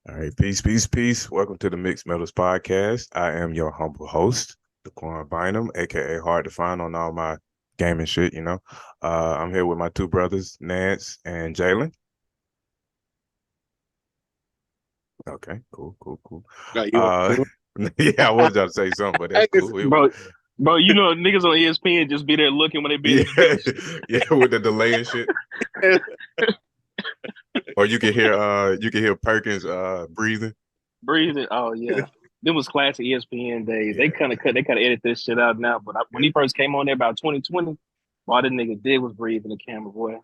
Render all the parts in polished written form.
All right, peace, peace, peace. Welcome to the Mixed Metals Podcast. I am your humble host, Daquan Bynum, aka Hard to Find on all my gaming shit. I'm here with my two brothers, Nance and Jalen. Okay, cool, cool, cool. Got you. Uh yeah, I was trying to say something, but that's cool. Bro, niggas on ESPN just be there looking when they be Yeah, in the bench. yeah, with the delay and shit. Or you can hear Perkins breathing. Breathing. Oh yeah. Them was classic ESPN days. Yeah. They kind of edit this shit out now. But when he first came on there about 2020, all that nigga did was breathe in the camera, boy,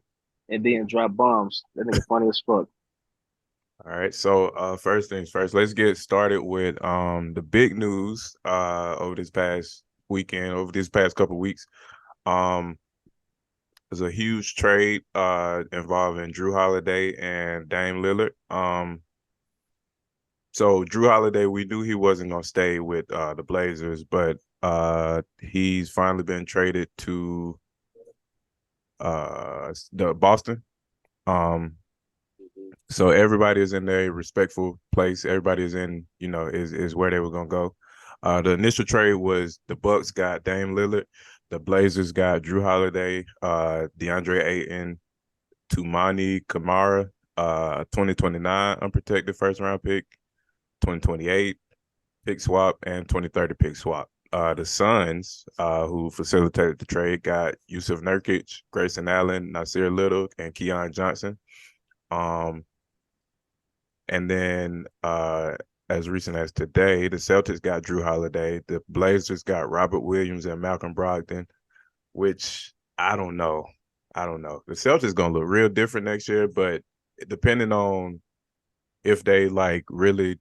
and then drop bombs. That nigga funny as fuck. All right. So first things first, let's get started with the big news over this past weekend, over this past couple weeks. Um there's a huge trade involving Drew Holiday and Dame Lillard. So Drew Holiday, we knew he wasn't gonna stay with the Blazers, but he's finally been traded to the Boston. Um So everybody is in their respectful place. Everybody is in, is where they were gonna go. The initial trade was the Bucks got Dame Lillard, the Blazers got Drew Holiday, DeAndre Ayton, Toumani Camara, 2029 unprotected first round pick, 2028 pick swap, and 2030 pick swap. The Suns, who facilitated the trade, got Yusuf Nurkic, Grayson Allen, Nasir Little, and Keon Johnson. Um, And then as recent as today, the Celtics got Drew Holiday. The Blazers got Robert Williams and Malcolm Brogdon, which I don't know. I don't know. The Celtics gonna look real different next year, but depending on if they like really,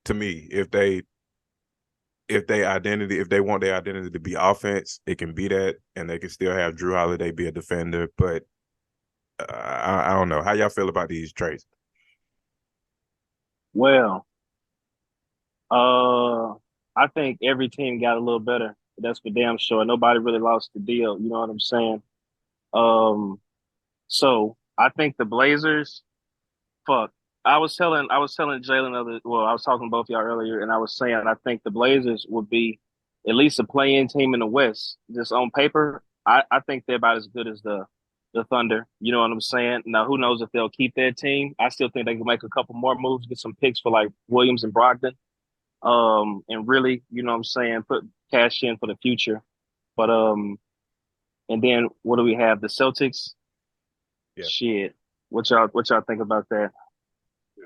to me, if they want their identity to be offense, it can be that, and they can still have Drew Holiday be a defender. But I don't know how y'all feel about these trades. Well, uh, I think every team got a little better. That's for damn sure. Nobody really lost the deal. You know what I'm saying? Um, so I think the Blazers. Fuck. I was telling Jalen I was talking to both y'all earlier, and I was saying I think the Blazers would be at least a play-in team in the West. Just on paper, I think they're about as good as the Thunder. You know what I'm saying? Now, who knows if they'll keep their team? I still think they can make a couple more moves, get some picks for like Williams and Brogdon, and really, you know what I'm saying, put cash in for the future. But and then what do we have? The Celtics. Yeah. Shit. What y'all think about that?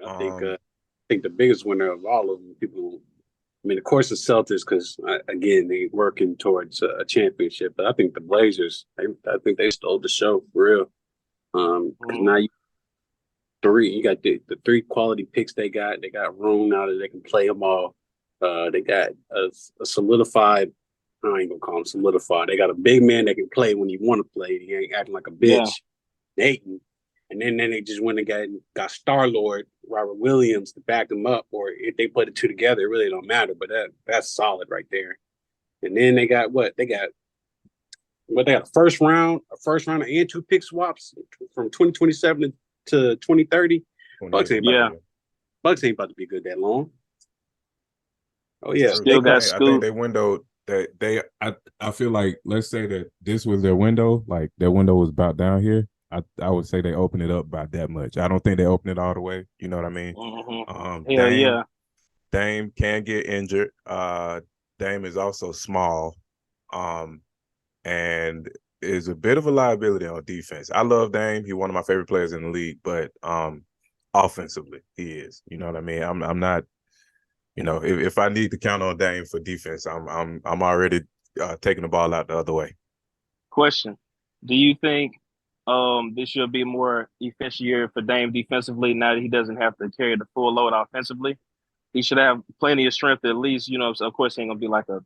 I think Um. the biggest winner of all of them, people. I mean, of course, the Celtics, because again, they working towards a championship. But I think the Blazers, I think they stole the show for real. Because now you got the three quality picks they got. They got room now that they can play them all. They got a solidified. I ain't gonna call him solidified. They got a big man that can play when you want to play. He ain't acting like a Yeah. bitch. Dayton. And then they just went and got Star Lord Robert Williams to back them up. Or if they put the two together, it really don't matter. But that's solid right there. And then they got what? They got a first round, and two pick swaps from 2027 to 2030. Bucks 28. ain't about Yeah. to, Bucks ain't about to be good that long. Oh yeah, True. Still they got I think Scoot. they window that I feel like, let's say that this was their window, like their window was about down here. I would say they opened it up by that much. I don't think they opened it all the way. You know what I mean? Hmm. Hell Dame yeah. Dame can get injured. Dame is also small, um, and is a bit of a liability on defense. I love Dame. He's one of my favorite players in the league, but offensively, he is. You know what I mean? I'm not. If I need to count on Dame for defense, I'm already taking the ball out the other way. Question. Do you think this should be a more efficient year for Dame defensively now that he doesn't have to carry the full load offensively? He should have plenty of strength at least, so of course he ain't gonna be like a,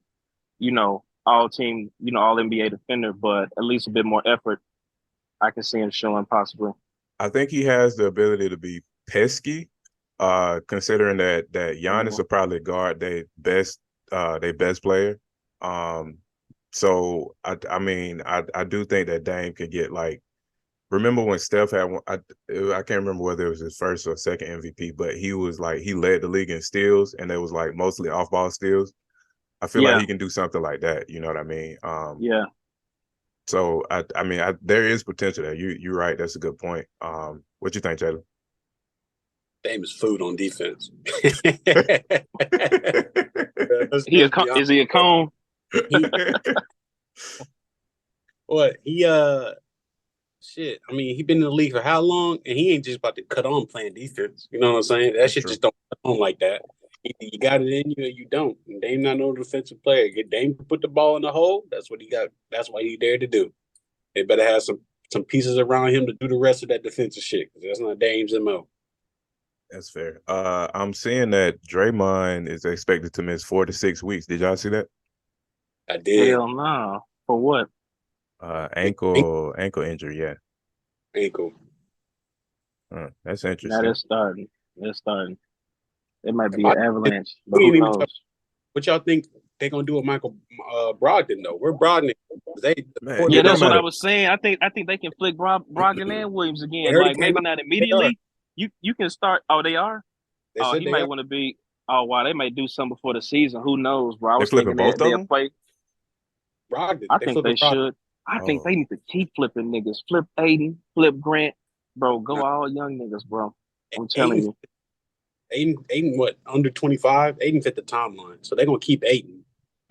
all team, all NBA defender, but at least a bit more effort I can see him showing possibly. I think he has the ability to be pesky, considering that Giannis Mhm. will probably guard their best player. So I mean I do think that Dame could get like remember when Steph had one, I can't remember whether it was his first or second MVP, but he was like he led the league in steals, and it was like mostly off ball steals. I feel like Yeah, he can do something like that. You know what I mean? yeah. So I mean, there is potential there. You're right. That's a good point. What you think, Jalen? Famous food on defense. Is he a cone? He, what he shit. I mean, he been in the league for how long? And he ain't just about to cut on playing defense. You know what I'm saying? That That's shit true. just don't cut on like that. Either you got it in you or you don't. And Dame not no defensive player. Get Dame to put the ball in the hole. That's what he got. That's what he there to do. They better have some pieces around him to do the rest of that defensive shit. Because that's not Dame's MO. That's fair. I'm seeing that Draymond is expected to miss 4 to 6 weeks. Did y'all see that? I did. Hell no. For what? Ankle injury. Yeah. Ankle. That's Now interesting. they're starting. They're starting. It might be I- an avalanche, but we who ain't even knows? What y'all think they gonna do with Michael Brogdon though? We're Brogdon. Man, Yeah, it that's don't what I matter. was saying. I think they can flick Brogdon and Williams again. already Like came maybe out. not They are. immediately. You can start. Oh, they are. They Oh, said he they might are. want to be. Oh, wow, they might do something before the season. Who knows, bro? I They was flipping thinking both of they'll them? play. Brogdon. I They think flipping they Brogdon. should. I think Oh. they need to keep flipping niggas. Flip Aiden, flip Grant, bro. Go Nah. all young niggas, bro. I'm telling you. Aiden, what, under 25? Aiden fit the timeline. So they're gonna keep Aiden.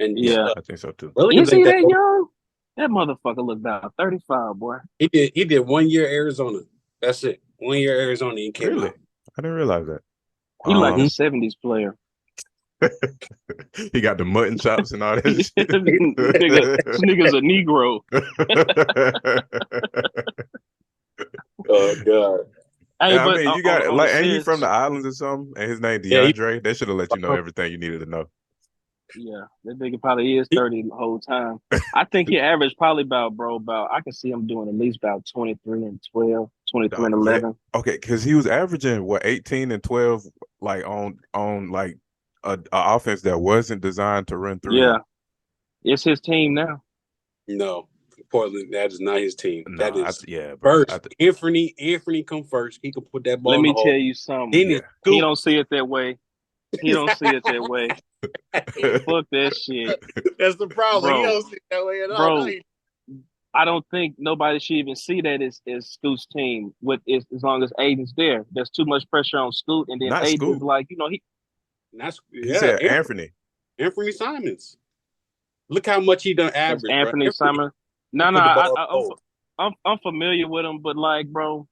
And Yeah. I think so too. Williams Is he ain't that that young? That motherfucker look about 35, boy. he did 1 year Arizona. That's it. 1 year Arizona he came Really? out. I didn't realize that. He like a Mhm. 70s player. He got the mutton chops and all that This shit. nigga's a Negro. Oh God. Hey, Yeah, I but mean, you got on a like, ain't he serious, from the islands or something? And his name Yeah, DeAndre. They should have let you know everything you needed to know. yeah, that nigga probably is 30 the whole time. I think he averaged probably about I can see him doing at least about 23 and 12, 23 and Yeah. 11. Okay, because he was averaging what 18 and 12, like on like a offense that wasn't designed to run through. Yeah, him. it's his team now. No. Portland, that is not his team. No, That is yeah, bro. first. Anthony come first. He can put that ball Let in the me hole. tell you something. Then Yeah. it's He Scoop. don't see it that way. He don't see it that way. Fuck that shit, That's the problem. Bro. He don't see it that way at all. Bro. No, he- I don't think nobody should even see that as Scoot's team with as long as Aiden's there. There's too much pressure on Scoot, and then Not Aiden Scoot. is like, he That's He said Anthony. Anthony Simons. Look how much he done that's average, Anthony bro. Simon. No, put the ball in the I'm hole. I'm familiar with him, but like, bro,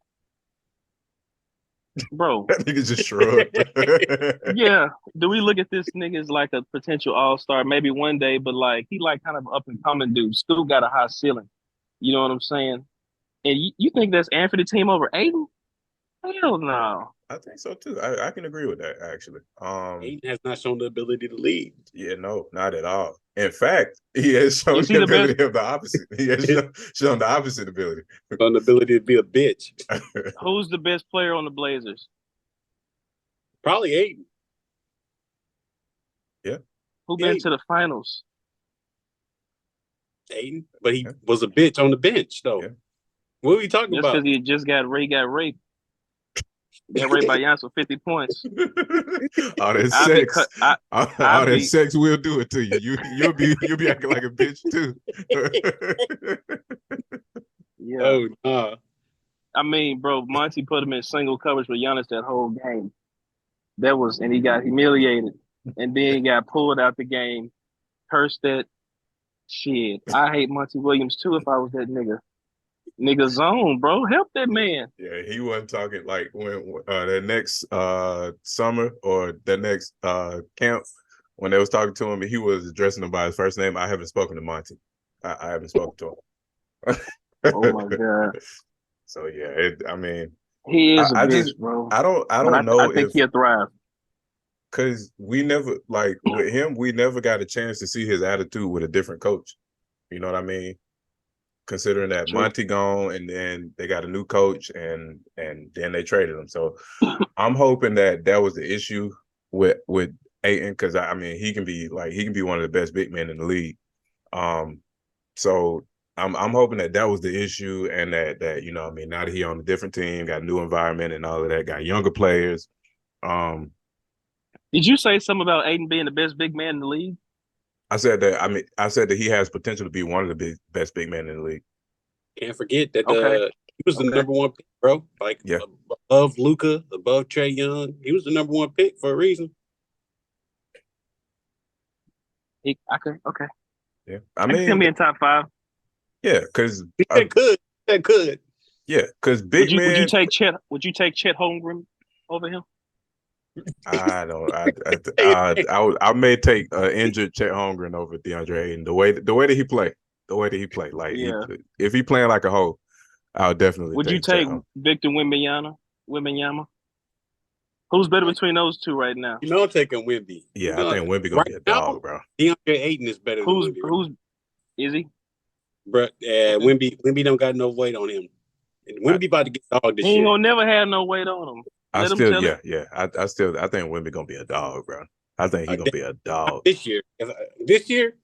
That nigga just shrugged. yeah. Do we look at this nigga as like a potential all-star maybe one day? But like, he like kind of up and coming dude. Scoot got a high ceiling. You know what I'm saying? And you think that's Anthony team over Aiden? Hell no. I think so too. I can agree with that actually. Aiden has not shown the ability to lead. Yeah, no, not at all. In fact, he has shown Is he the the best? ability of the opposite. He has shown the opposite ability. Shown the ability to be a bitch. Who's the best player on the Blazers? Probably Aiden. Who been Aiden. to the finals? Aiden. But he Yeah. was a bitch on the bench, though. Yeah. What are we talking Just about? because he just got raped. Got raped by Giannis for 50 points. All that I'll be sex, cut- all I'll that be- sex will do it to you. You'll be acting like a bitch too. Yeah. Oh, nah. I mean, bro, Monty put him in single coverage with Giannis that whole game. And he got humiliated. And then he got pulled out the game. Cursed that shit. I hate Monty Williams too if I was that nigga. Nigga zone, bro. Help that man. Yeah, he wasn't talking like when that next summer or the next camp when they was talking to him, he was addressing him by his first name. I haven't spoken to Monty. I haven't spoken to him. Oh my God. So yeah, I mean, He is a I bitch, just bro. I don't But know I think if he'll thrive. because we never like with him, we never got a chance to see his attitude with a different coach. You know what I mean? Considering that True. Monty gone and then they got a new coach and then they traded him. So I'm hoping that was the issue with Ayton because he can be one of the best big men in the league. So I'm hoping that was the issue, and that you know, I mean, now that he on a different team, got a new environment and all of that, got younger players. Did you say something about Aiden being the best big man in the league? I said that. I mean, I said that he has potential to be one of the best big men in the league. Can't forget that Okay. he was the Okay. number one pick, bro. Like Yeah. above Luka, above Trae Young. He was the number one pick for a reason. Okay. Yeah, I can see him being top 5. yeah, because That could. yeah, because big Would you man. take Chet? Would you take Chet Holmgren over him? I don't. I may take injured Chet Holmgren over DeAndre Ayton. The way that he play, like Yeah. if he playing like a hoe, I'll definitely. Would you Chet take Holmgren. Victor Wembanyama? Who's better between those two right now? You know I'm taking Wemby. Yeah, I think Wemby gonna right be a now, dog, bro. DeAndre Ayton is better than Wemby. Who's is he? Bro, Wemby don't got no weight on him. And Wemby about to get dog this He ain't year. gonna never have no weight on him. I Let him still, tell yeah, it. yeah. I think Wemby gonna be a dog, bro. I think he gonna be a dog. This year,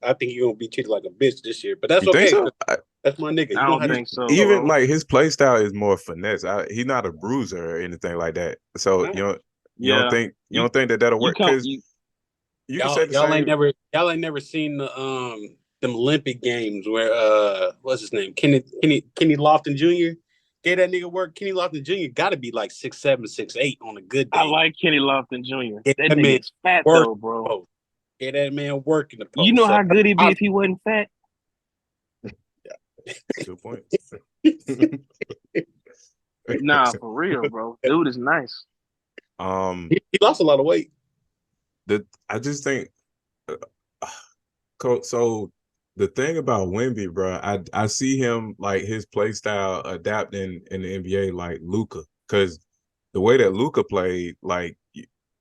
I think he's gonna be treated like a bitch this year. But that's You okay. think so? That's my nigga. I don't think so. Even bro. like his play style is more finesse. He's not a bruiser or anything like that. So you don't think that'll work? Because you can say the y'all same. ain't never seen the them Olympic games where what's his name? Kenny Lofton Jr. Get that nigga work. Kenny Lofton Jr. got to be like 6'7", 6'8" on a good day. I like Kenny Lofton Jr. Get That nigga is fat though, bro. Get that man working the post. You know how good he'd be if he wasn't fat. Good point. Nah, for real, bro. Dude is nice. He lost a lot of weight. I just think so. The thing about Wemby, bro, I see him like his play style adapting in the NBA like Luka, because the way that Luka played, like,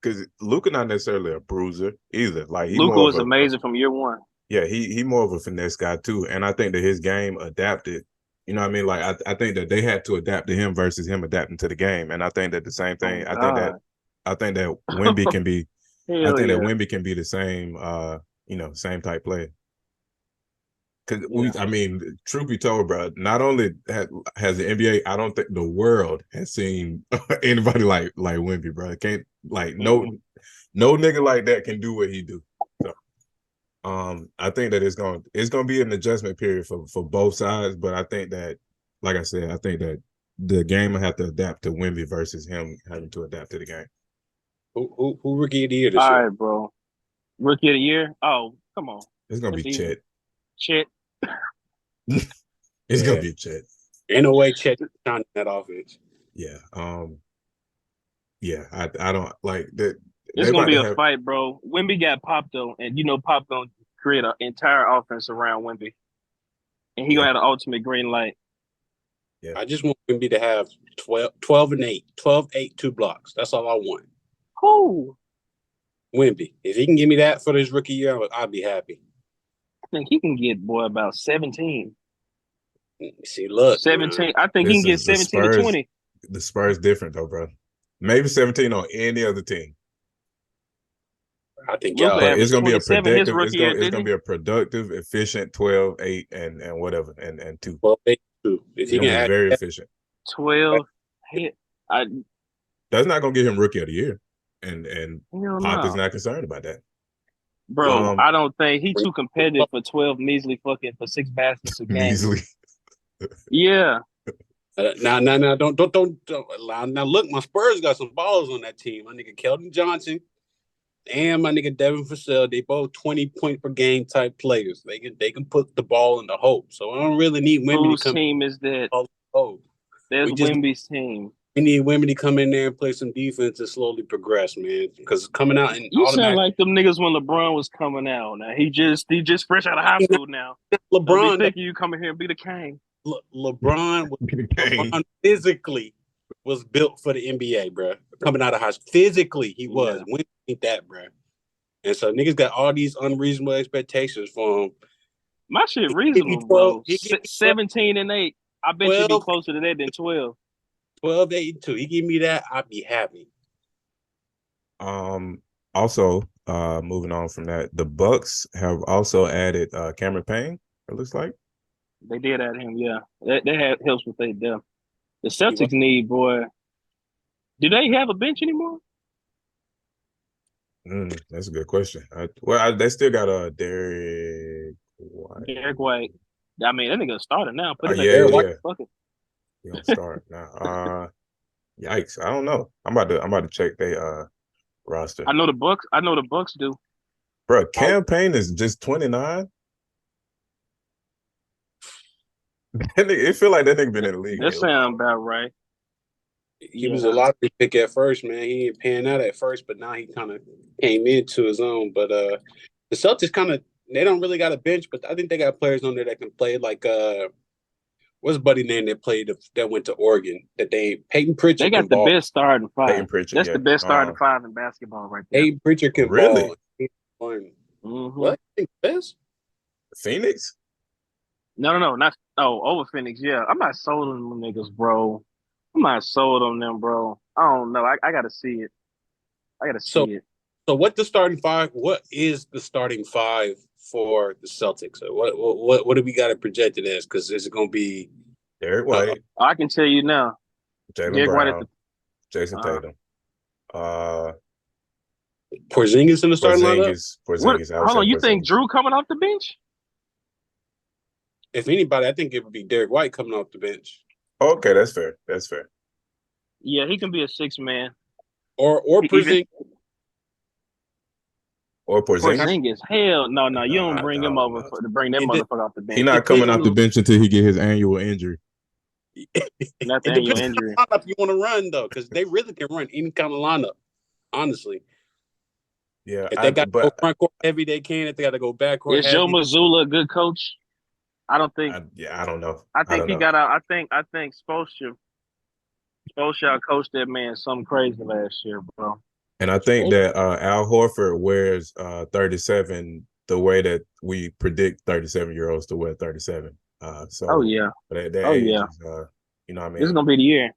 because Luka not necessarily a bruiser either. Like Luka was amazing from year one. Yeah, he more of a finesse guy too, and I think that his game adapted. You know what I mean? Like I think that they had to adapt to him versus him adapting to the game, and I think that the same thing. Oh, I think that Wemby can be. Hell that yeah. Wemby can be the same. Same type player. Because I mean, truth be told, bro, not only has the NBA, I don't think the world has seen anybody like Wemby, bro. It can't no nigga like that can do what he do. So, I think that it's gonna be an adjustment period for both sides, but I think that, like I said, I think that the game will have to adapt to Wemby versus him having to adapt to the game. Who rookie of the year this year? All right, bro. Rookie of the year? Oh, come on. It's gonna be Chet. Chet. It's gonna be Chet. Ain't no way Chet on that offense. Yeah. I don't like that. It's gonna be a fight, bro. Wemby got Pop though, and you know Pop gonna create an entire offense around Wemby, and he gonna have the ultimate green light. Yeah. I just want Wemby to have 12 and 8, 12, 8, 2 blocks. That's all I want. Who? Wemby. If he can give me that for this rookie year, I'll be happy. I think he can get about 17. See, look, 17. I think he can get 17 to 20. The Spurs different though, bro. Maybe 17 on any other team. I think it's gonna be a productive. It's gonna be a productive, efficient 12, 8, and whatever, and 2. 12, 8, 2. It's gonna be very efficient. 12. That's not gonna get him rookie of the year, and Pop is not concerned about that. Bro, I don't think he's too competitive for 12 measly for 6 baskets a game. Measly. Yeah. Now, don't. Now, look, my Spurs got some balls on that team. My nigga Keldon Johnson and my nigga Devin Vassell, they both 20 point per game type players. They can put the ball in the hole. So I don't really need Wemby to come. Whose team is that? There's Wemby's team. We need Wemby to come in there and play some defense and slowly progress, man. Because coming out and you sound like them niggas when LeBron was coming out. Now he just fresh out of high school now. LeBron thinking you coming here and be the king. LeBron physically was built for the NBA, bro. Coming out of high school, physically he was. We need that, bro. And so niggas got all these unreasonable expectations for him. My shit reasonable, bro. 17 and 8. I bet you'd be closer to that than 12. 12, 8, and 2. He give me that, I'd be happy. Also, moving on from that, the Bucks have also added Cameron Payne, it looks like. They did add him, yeah. They had helps with their depth. The He was- Celtics need, boy. Do they have a bench anymore? That's a good question. They still got Derek White. Derek White. I mean, that nigga started now. Put Oh him at yeah, Derek the White. yeah. fuck it. He gonna start now. Yikes! I don't know. I'm about to check they roster. I know the Bucks. I know the Bucks do. Bro, campaign is just 29. It feel like that nigga been in the league. That sound about right. He was Yeah. a lottery pick at first, man. He ain't paying out at first, but now he kind of came into his own. But the Celtics they don't really got a bench, but I think they got players on there that can play. Like what's buddy name that went to Oregon? That Peyton Pritchard They can got the ball. best starting five. Peyton Pritchard, That's yeah. the best starting five in basketball right there. Peyton Pritchard can Really? ball. Mm-hmm. What? Best? Phoenix? No, not over Phoenix. Yeah, I'm not sold on them niggas, bro. I'm not sold on them, bro. I don't know. I gotta see it. I gotta see it. So what is the starting five for the Celtics? What do we got it projected as? Because is it going to be Derek White, I can tell you now. Jaylen Derek White at Brown, Jason Uh-huh. Tatum. Porzingis in the starting lineup? Porzingis. I would Hold say on, you think Porzingis. Drew coming off the bench? If anybody, I think it would be Derek White coming off the bench, Okay, that's fair. That's fair. Yeah, he can be a 6-man. or Even- Porzingis. Or Porzingis. Porzingis, hell no, you No, don't I bring him don't over know. to bring that It did- motherfucker off the bench. He not coming off the bench until he get his annual injury. Not the It annual depends on injury. the lineup you want to run though, because they really can run any kind of lineup. Honestly, Yeah, if they got to go front court heavy, they can. If they got to go back court Is heavy, Joe Mazzulla a good coach? I don't think. I don't know. I think don't he know. got out. I think Spoelstra coached that man something crazy last year, bro. And I think that Al Horford wears 37 the way that we predict 37-year-olds to wear 37. So Oh yeah, that Oh, age yeah. is, you know what I mean? this is gonna be the year.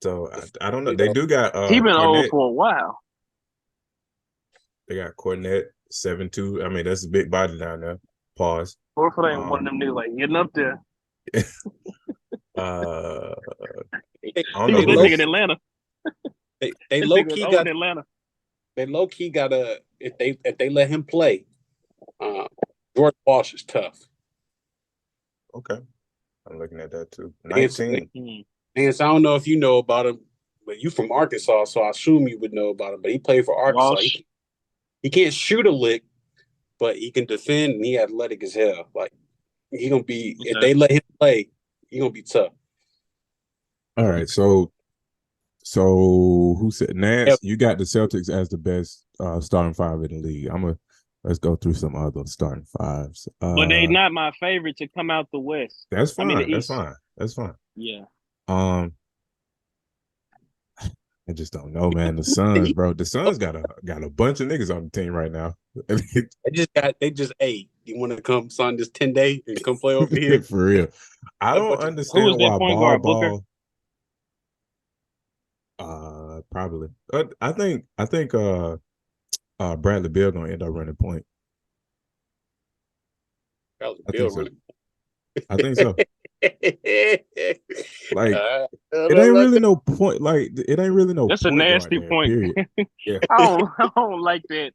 So I don't know. They do got He been old Cornette. for a while. They got Cornette 7'2". I mean, that's a big body down there. Pause. Horford ain't one of them niggas like getting up there. I He don't know was that who nigga in Atlanta. they That low nigga was key old got in Atlanta. if they let him play. George Walsh is tough. Okay. I'm looking at that too. It's- 19. Mm. And so I don't know if you know about him, but you from Arkansas, so I assume you would know about him. But he played for Arkansas. Walsh. He can't shoot a lick, but he can defend and he athletic as hell. Like he gonna be if Okay. they let him play, he gonna be tough. All right. So who said Nance? Yep. You got the Celtics as the best starting five in the league. Let's go through some other starting fives. But they not my favorite to come out the West. That's fine. I mean, the That's East. fine. That's fine. Yeah. I just don't know, man. The Suns, bro. The Suns got a bunch of niggas on the team right now. They just hey, you want to come sign this 10-day and come play over here? For real. I don't Who understand is their why point guard, Booker? Probably. I think Bradley Beal gonna end up running point. That was I Bill think so. running. I think so. Like I it ain't really no point. Like it ain't really no. That's a point guard nasty there, point. Period. Yeah. I don't like that.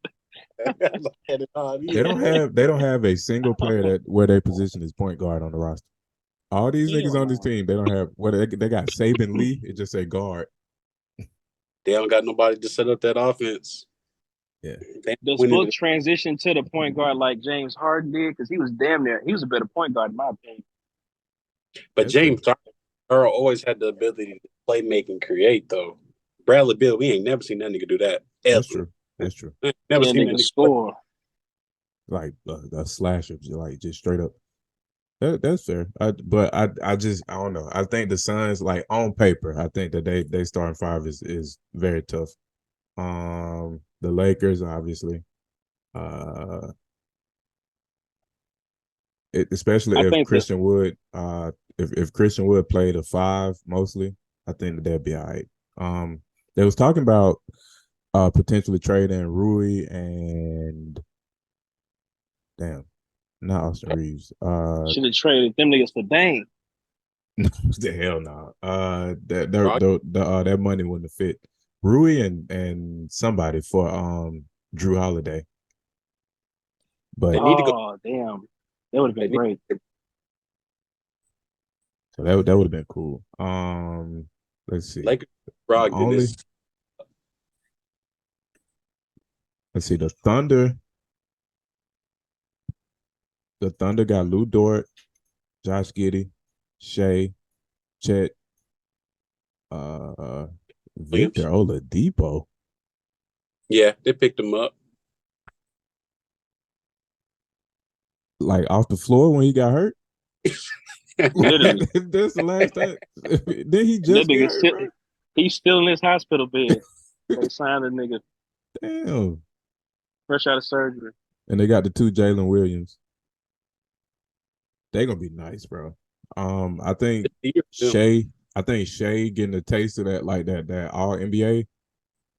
They don't have a single player that where their position is point guard on the roster. All these Hell niggas on this no. team, they don't have they got Saban Lee. It just say guard. They don't got nobody to set up that offense. Yeah. They Does winning Book transition to the point guard like James Harden did? Because he was damn near. He was a better point guard in my opinion. But That's James Earl always had the ability to play, make, and create, though. Bradley Beal, we ain't never seen that nigga do that. That's Ever. true. That's true. Never Yeah, seen that nigga nigga score. Like a slasher, like just straight up. That's fair. But I don't know. I think the Suns, like on paper, I think that they starting five is very tough. The Lakers, obviously. Especially I if think Christian Wood, if Christian Wood played a five mostly, I think that they'll be all right. They was talking about potentially trading Rui and not Austin Reeves. Should have traded them niggas for Dame. The hell no. Right. That money wouldn't have fit. Rui and somebody for Drew Holiday. They But need to go. Oh damn, that would have They been need, great. so that would have been cool. Let's see. Lakers The Brogdon only is let's see, the Thunder. The Thunder got Lou Dort, Josh Giddey, Shea, Chet, Victor Williams. Oladipo. Yeah, they picked him up. Like off the floor when he got hurt. Literally. That's the last time. Did he That just get nigga hurt, still, bro? he's still in his hospital bed. They signed a nigga Damn. fresh out of surgery. And they got the two Jalen Williams. They gonna be nice, bro. I think Shea getting a taste of that, like that all NBA.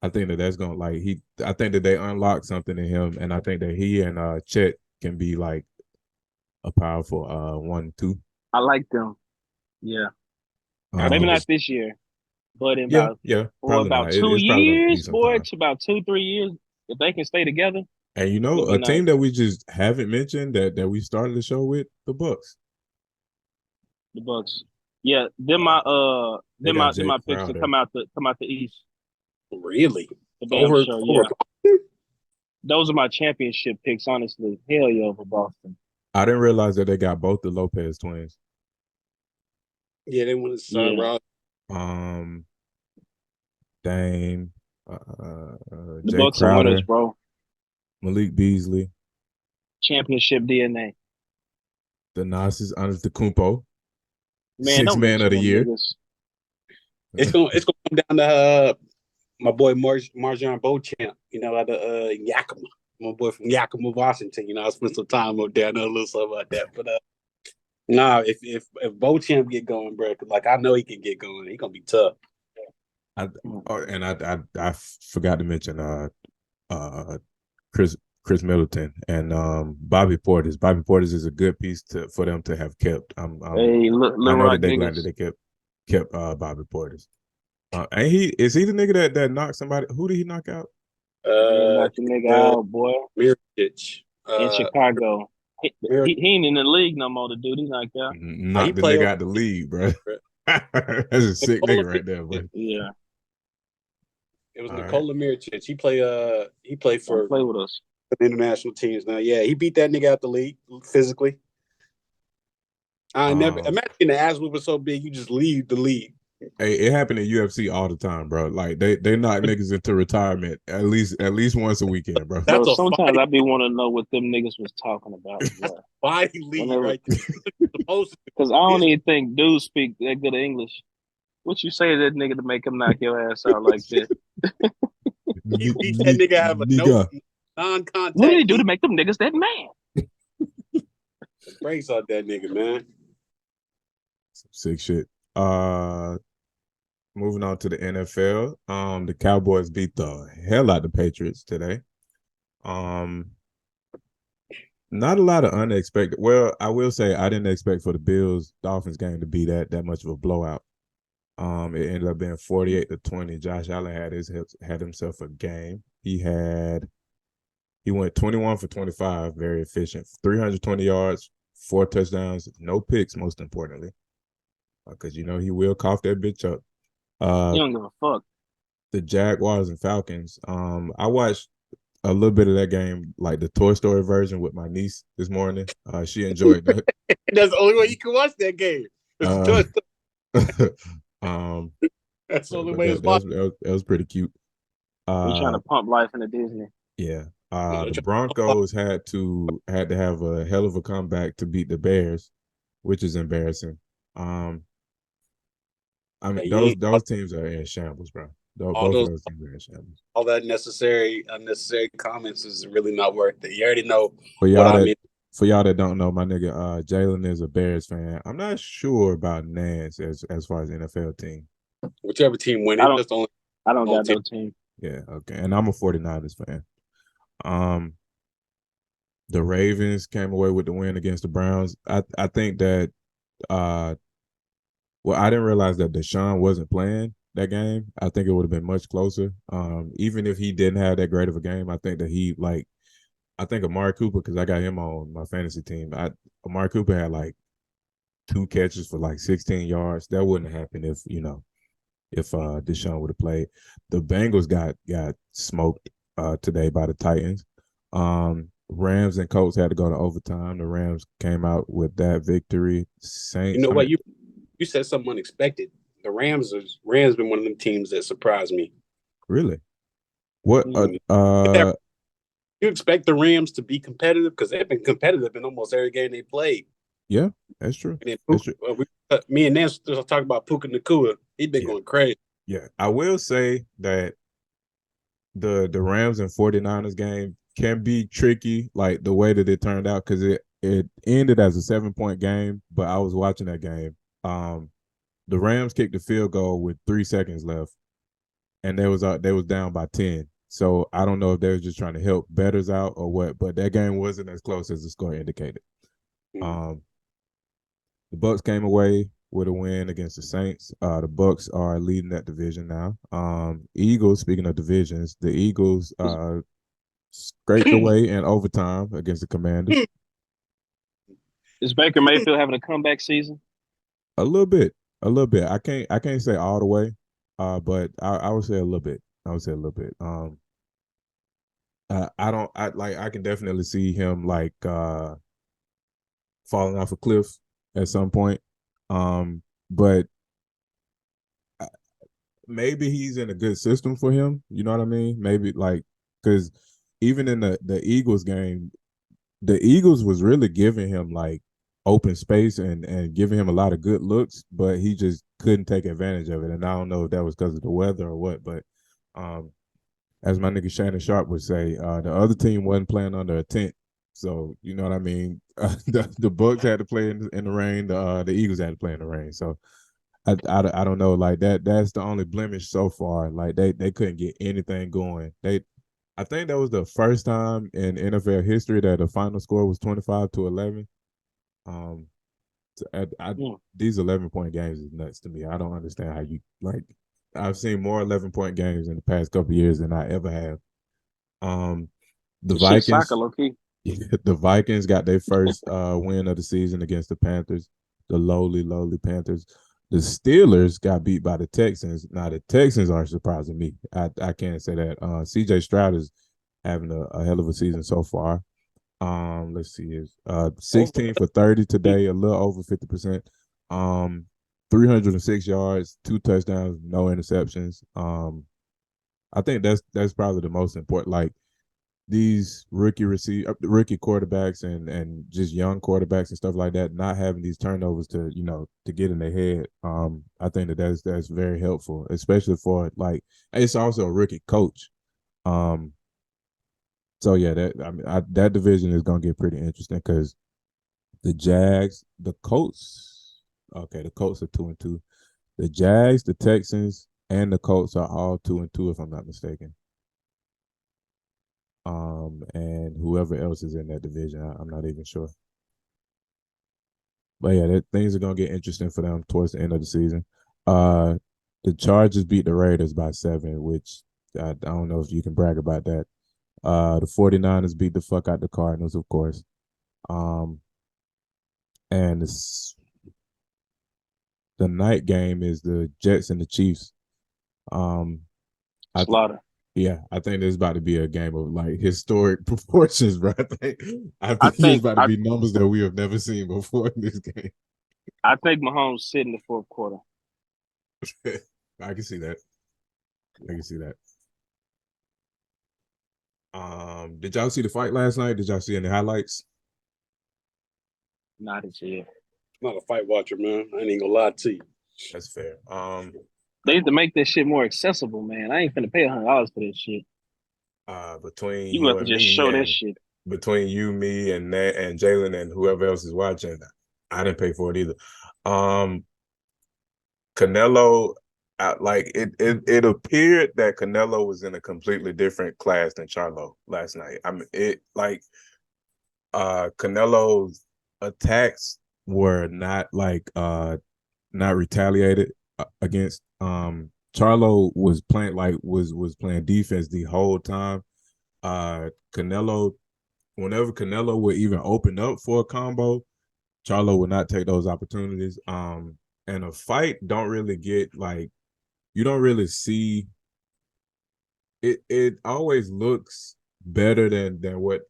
I think that's gonna I think that they unlock something in him, and I think that he and Chet can be like a powerful 1-2. I like them. Yeah. I Maybe think not it's this year, but in Yeah, probably about not. 2 It's probably gonna be years, some boy, time. it's about 2-3 years. If they can stay together, And it'll be a nice. team that we just haven't mentioned that we started the show with, the Bucks. The Bucks. Yeah, them They got Jay my picks to Crowder. come out the East. really The damn over show, over. yeah. Those are my championship picks, honestly. Hell yeah, over Boston. I didn't realize that they got both the Lopez twins. Yeah, they want to sign Yeah. Rob. Dame, The Jay Bucks are winners, Crowder, bro. Malik Beasley, Championship DNA. the Nazis Antetokounmpo, Man, sixth don't man mention of the them year. niggas. It's gonna come down to my boy Marjan Beauchamp. You know, out of Yakima. My boy from Yakima, Washington. You know, I spent some time up there. I know a little something about that. But nah, if Beauchamp get going, bro, like I know he can get going. He gonna be tough. I forgot to mention Chris Middleton and Bobby Portis. Bobby Portis is a good piece for them to have kept. Hey, I Lil know Rock that they're glad niggas. that they kept Bobby Portis. And is he the nigga that knocked somebody? Who did he knock out? Knock the nigga out, boy. Mirotic. In Chicago. He Mir- ain't in the league no more, the dude. He knocked out. he Knocked the play nigga out the league, bro. That's a sick Nikola nigga right there, bro. Yeah. It was All right. Nikola Mirotic. He played for Don't play with us. international teams now. Yeah, he beat that nigga out the league physically. I never imagine the ass was so big you just leave the league. Hey, it happened in UFC all the time, bro. Like they knock niggas into retirement at least once a weekend, bro. That's Bro, a sometimes fight. I be want to know what them niggas was talking about. Why he leave Whenever- right there? Supposed to. Because I don't even think dudes speak that good of English. What you say to that nigga to make him knock your ass out like that? He beat that nigga have a no non-contact. What did he do to make them niggas that man? Brace out that nigga, man. Some sick shit. Moving on to the NFL. The Cowboys beat the hell out of the Patriots today. Not a lot of unexpected. Well, I will say I didn't expect for the Bills Dolphins game to be that much of a blowout. It ended up being 48-20. Josh Allen had himself a game. He went 21 for 25, very efficient, 320 yards, 4 touchdowns, no picks, most importantly, because he will cough that bitch up. He don't give a fuck. The Jaguars and Falcons. I watched a little bit of that game, like the Toy Story version, with my niece this morning. She enjoyed that. That's the only way you can watch that game. That's the only way it's possible. That was pretty cute. We trying to pump life into Disney. Yeah. The Broncos had to have a hell of a comeback to beat the Bears, which is embarrassing. I mean, those teams are in shambles, bro. Both of those teams are in shambles. All that unnecessary comments is really not worth it. You already know For what y'all that don't know, my nigga Jalen is a Bears fan. I'm not sure about Nance as far as NFL team. Whichever team wins, that's the only. I don't got no team. Yeah, okay. And I'm a 49ers fan. The Ravens came away with the win against the Browns. I think that well, I didn't realize that Deshaun wasn't playing that game. I think it would have been much closer. Even if he didn't have that great of a game, I think that I think Amari Cooper, because I got him on my fantasy team. Amari Cooper had like 2 catches for like 16 yards. That wouldn't have happened if Deshaun would have played. The Bengals got smoked today by the Titans. Rams and Colts had to go to overtime. The Rams came out with that victory. You know what? You said something unexpected. The Rams been one of them teams that surprised me. Really? What? You expect the Rams to be competitive because they've been competitive in almost every game they played. Yeah, that's true. And then me and Nance talk about Puka Nacua. He's been going crazy. Yeah, I will say that the Rams and 49ers game can be tricky, like the way that it turned out, because it ended as a 7-point game, but I was watching that game. The Rams kicked the field goal with 3 seconds left, and they was down by 10. So I don't know if they was just trying to help bettors out or what, but that game wasn't as close as the score indicated. The Bucks came away with a win against the Saints. The Bucks are leading that division now. Eagles, speaking of divisions, the Eagles scraped away in overtime against the Commanders. Is Baker Mayfield having a comeback season? A little bit. I can't say all the way, but I would say a little bit. I can definitely see him like falling off a cliff at some point. But maybe he's in a good system for him. You know what I mean? Maybe like because even in the Eagles game, the Eagles was really giving him like open space and giving him a lot of good looks, but he just couldn't take advantage of it. And I don't know if that was because of the weather or what, but as my nigga Shannon Sharp would say, the other team wasn't playing under a tent. So you know what I mean. The Bucks had to play in the rain. The Eagles had to play in the rain. So I don't know. Like that's the only blemish so far. Like they couldn't get anything going. I think that was the first time in NFL history that the final score was 25-11. These 11-point games is nuts to me. I don't understand how you like. I've seen more 11-point games in the past couple of years than I ever have. The Vikings, soccer, low-key. The Vikings got their first win of the season against the Panthers, the lowly Panthers. The Steelers got beat by the Texans. Now the Texans are surprising me. I can't say that. CJ Stroud is having a hell of a season so far. Let's see, is 16 for 30 today, a little over 50%. 306 yards, 2 touchdowns, no interceptions. I think that's probably the most important. Like these rookie quarterbacks and just young quarterbacks and stuff like that, not having these turnovers to get in their head. I think that's very helpful, especially for like it's also a rookie coach. So yeah, that division is gonna get pretty interesting because the Jags, the Colts. Okay, the Colts are 2-2. The Jags, the Texans, and the Colts are all 2-2, if I'm not mistaken. And whoever else is in that division, I'm not even sure. But yeah, things are gonna get interesting for them towards the end of the season. The Chargers beat the Raiders by 7, which I don't know if you can brag about that. The 49ers beat the fuck out the Cardinals, of course. And the night game is the Jets and the Chiefs. Slaughter. I think there's about to be a game of like historic proportions, bro. I think there's about to be numbers that we have never seen before in this game. I think Mahomes sit in the fourth quarter. I can see that. Did y'all see the fight last night? Did y'all see any highlights? Not as yet. I'm not a fight watcher, man. I ain't even gonna lie to you. That's fair. They need to make this shit more accessible, man. I ain't finna pay $100 for this shit. Between you have to just show that shit. Between you, me, and Nat, and Jalen, and whoever else is watching, I didn't pay for it either. Canelo, it appeared that Canelo was in a completely different class than Charlo last night. I mean, Canelo's attacks were not not retaliated against. Charlo was playing was playing defense the whole time. Canelo, whenever Canelo would even open up for a combo, Charlo would not take those opportunities. And a fight don't really get you don't really see it. It always looks better than what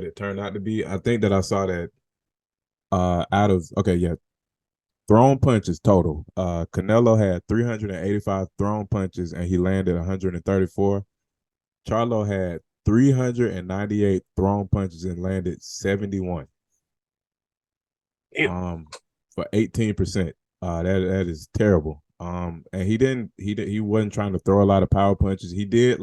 it turned out to be. I think that I saw that out of thrown punches total. Canelo had 385 thrown punches and he landed 134. Charlo had 398 thrown punches and landed 71. Damn. For 18%. That is terrible. And he wasn't trying to throw a lot of power punches. He did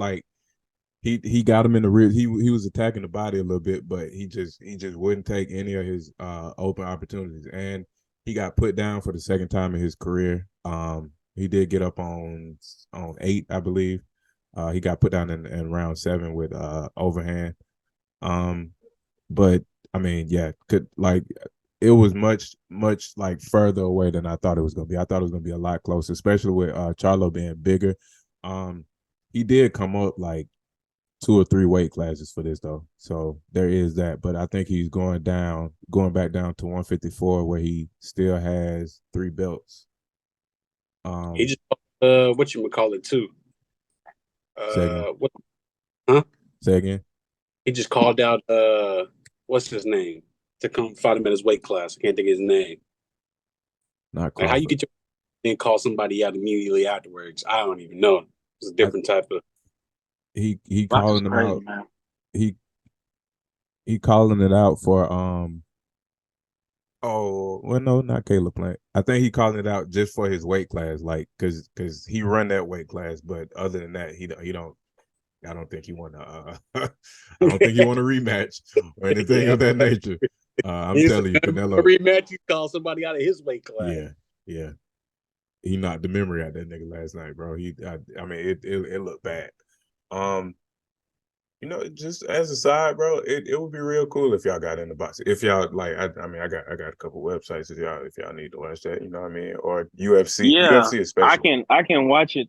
he got him in the rib. He was attacking the body a little bit, but he just wouldn't take any of his open opportunities. And he got put down for the second time in his career. He did get up on 8, I believe. He got put down in round 7 with overhand. But I mean, yeah, it was much further away than I thought it was gonna be. I thought it was gonna be a lot closer, especially with Charlo being bigger. He did come up 2 or 3 weight classes for this though, so there is that. But I think he's going back down to 154, where he still has 3 belts. He just what you call it too. Say again. He just called out what's his name to come fight him at his weight class. I can't think of his name. Not Crawford. How you get your and call somebody out immediately afterwards? I don't even know. It's a different type of. He calling them crazy, out. Man. He calling it out for Oh well, no, not Caleb Plant. I think he calling it out just for his weight class, because he run that weight class. But other than that, he don't. I don't think he want to. I don't think he want a rematch or anything of that nature. I'm telling you, Canelo. A rematch, you call somebody out of his weight class. Yeah. He knocked the memory out that nigga last night, bro. I mean, it looked bad. Just as a side, bro, it would be real cool if y'all got in the box. If y'all I got a couple websites if y'all need to watch that, you know what I mean? Or UFC. Yeah, UFC especially. I can watch it.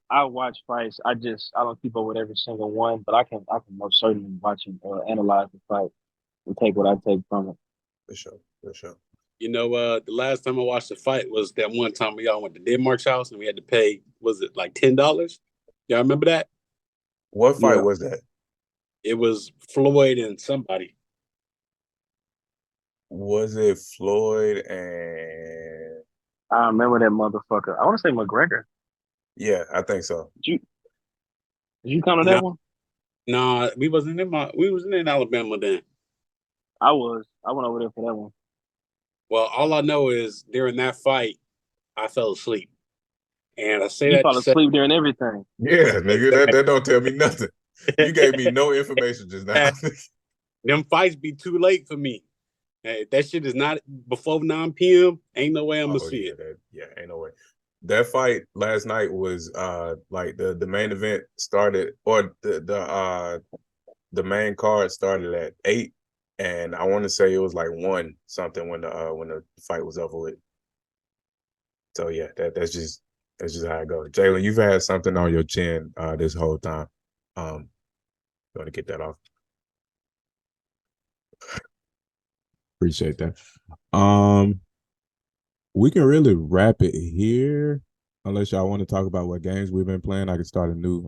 I watch fights. I don't keep up with every single one, but I can most certainly watch and analyze the fight and take what I take from it. For sure. The last time I watched the fight was that one time we all went to Denmark's house and we had to pay, was it $10? Y'all remember that? What fight was that? It was Floyd and somebody. Was it Floyd and? I remember that motherfucker. I want to say McGregor. Yeah, I think so. Did you come to that one? No, we wasn't in Alabama then. I went over there for that one. Well, all I know is during that fight, I fell asleep. And I say you fell asleep during everything. Yeah, nigga, that don't tell me nothing. You gave me no information just now. Them fights be too late for me. Hey, that shit is not before 9 p.m. Ain't no way I'm gonna see it. Ain't no way. That fight last night was the main event started, or the main card started at 8, and I want to say it was 1 something when the fight was over with. So yeah, that's just how it goes. Jalen, you've had something on your chin this whole time. You want to get that off? Appreciate that. We can really wrap it here, unless y'all want to talk about what games we've been playing. I can start a new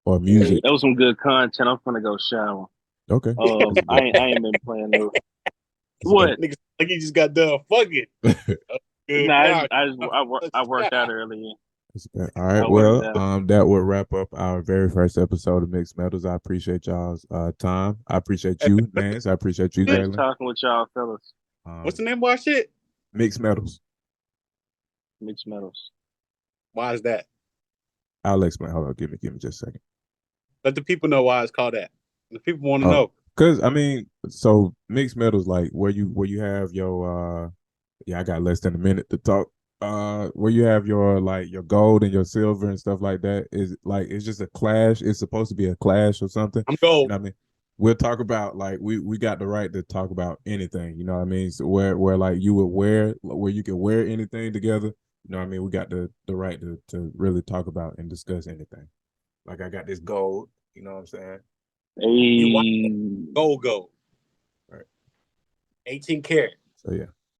or music. That was some good content. I'm gonna go shower. Okay. I ain't been playing no. What? Niggas like you just got done fucking. Nah, I worked out earlier. All right. Well, that would wrap up our very first episode of Mixed Metals. I appreciate y'all's time. I appreciate you, Nance. I appreciate you, Jalen. Talking with y'all, fellas. What's the name of our shit? Mixed Metals. Mixed Metals. Why is that? I'll explain. Hold on. Give me just a second. Let the people know why it's called that. The people want to know. Because so Mixed Metals, where you have your I got less than a minute to talk. Where you have your your gold and your silver and stuff like that, is it's just a clash. It's supposed to be a clash or something. I'm gold. You know what I we'll talk about like we got the right to talk about anything. You know what I mean? So where like you would wear where you can wear anything together. You know what I mean? We got the right to really talk about and discuss anything. Like I got this gold. You know what I'm saying? You want Hey, gold, Right. 18 karat. So yeah.